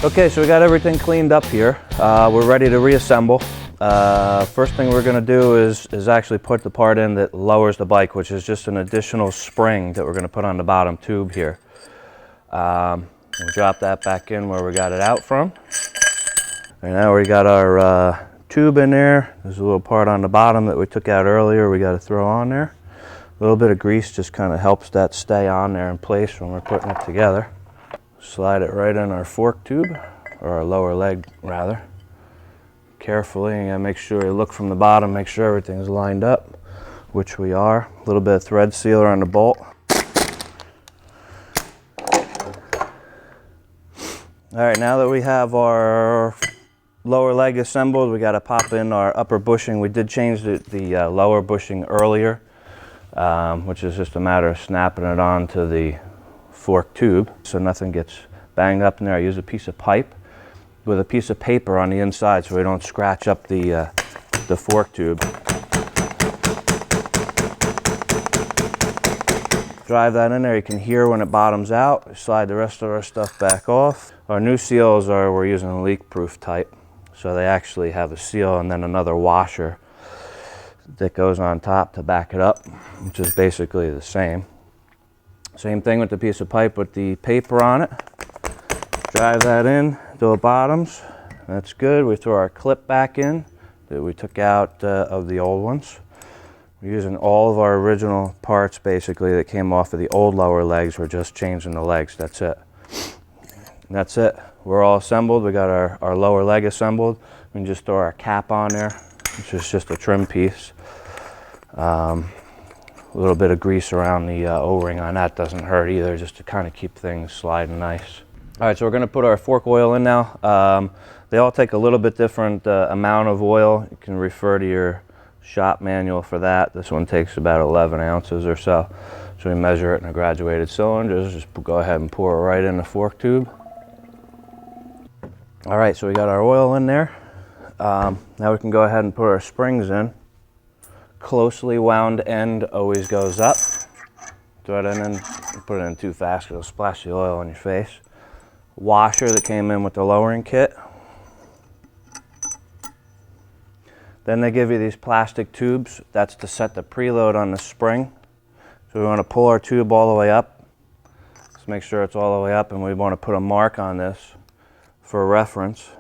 Okay, so we got everything cleaned up here. We're ready to reassemble. First thing we're gonna do is actually put the part in that lowers the bike, which is just an additional spring that we're gonna put on the bottom tube here. We'll drop that back in where we got it out from. And now we got our tube in there. There's a little part on the bottom that we took out earlier we got to throw on there. A little bit of grease just kind of helps that stay on there in place when we're putting it together. Slide it right in our fork tube, or our lower leg rather. Carefully, you gotta make sure you look from the bottom, make sure everything's lined up, which we are. A little bit of thread sealer on the bolt. All right, now that we have our lower leg assembled, we gotta pop in our upper bushing. We did change the lower bushing earlier, which is just a matter of snapping it onto the fork tube so nothing gets banged up in there. I use a piece of pipe with a piece of paper on the inside so we don't scratch up the fork tube. Drive that in there. You can hear when it bottoms out. Slide the rest of our stuff back off. Our new seals we're using a leak-proof type, so they actually have a seal and then another washer that goes on top to back it up, which is basically the same. Same thing with the piece of pipe with the paper on it. Drive that in to the bottoms. That's good. We throw our clip back in that we took out of the old ones. We're using all of our original parts basically that came off of the old lower legs. We're just changing the legs. That's it. And that's it. We're all assembled. We got our lower leg assembled. We can just throw our cap on there, which is just a trim piece. A little bit of grease around the O-ring on that doesn't hurt either, just to kind of keep things sliding nice. All right, so we're going to put our fork oil in now. They all take a little bit different amount of oil. You can refer to your shop manual for that. This one takes about 11 ounces or so. So we measure it in a graduated cylinder. Just go ahead and pour it right in the fork tube. All right, so we got our oil in there. Now we can go ahead and put our springs in. Closely wound end always goes up. Throw it in and put it in too fast, it'll splash the oil on your face. Washer that came in with the lowering kit. Then they give you these plastic tubes. That's to set the preload on the spring. So we want to pull our tube all the way up. Let's make sure it's all the way up, and we want to put a mark on this for reference.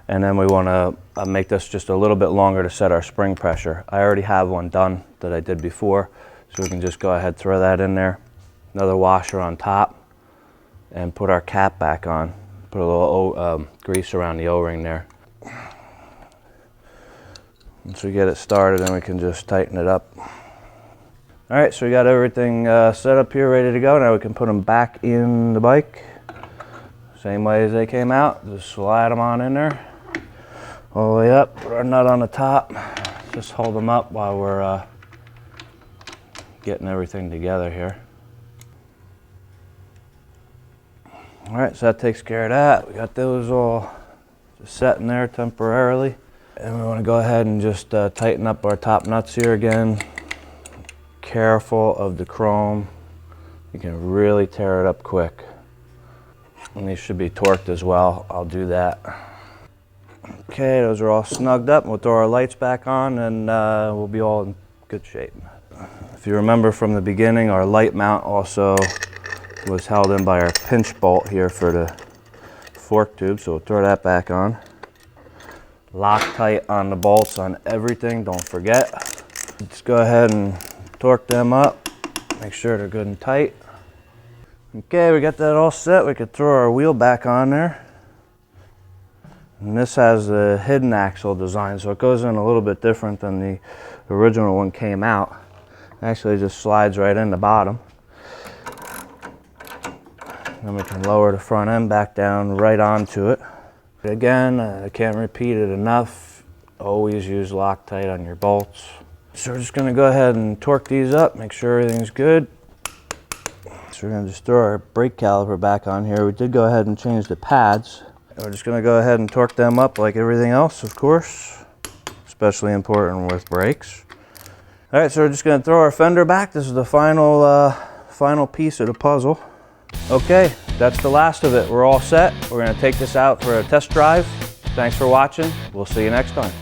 And then we want to make this just a little bit longer to set our spring pressure. I already have one done that I did before, so we can just go ahead, throw that in there. Another washer on top, and put our cap back on. Put a little grease around the O-ring there. Once we get it started, then we can just tighten it up. All right, so we got everything set up here, ready to go. Now we can put them back in the bike. Same way as they came out, just slide them on in there. All the way up, put our nut on the top. Just hold them up while we're getting everything together here. All right, so that takes care of that. We got those all just set in there temporarily. And we want to go ahead and just tighten up our top nuts here again. Careful of the chrome. You can really tear it up quick. And these should be torqued as well. I'll do that. Okay, those are all snugged up. We'll throw our lights back on and we'll be all in good shape. If you remember from the beginning, our light mount also was held in by our pinch bolt here for the fork tube, so we'll throw that back on. Loctite on the bolts on everything, don't forget. Just go ahead and torque them up. Make sure they're good and tight. Okay, we got that all set. We could throw our wheel back on there. And this has a hidden axle design, so it goes in a little bit different than the original one came out. It actually just slides right in the bottom. Then we can lower the front end back down right onto it. Again, I can't repeat it enough. Always use Loctite on your bolts. So we're just going to go ahead and torque these up, make sure everything's good. So we're going to just throw our brake caliper back on here. We did go ahead and change the pads. And we're just going to go ahead and torque them up like everything else, of course. Especially important with brakes. All right, so we're just going to throw our fender back. This is the final piece of the puzzle. Okay, that's the last of it. We're all set. We're gonna take this out for a test drive. Thanks for watching. We'll see you next time.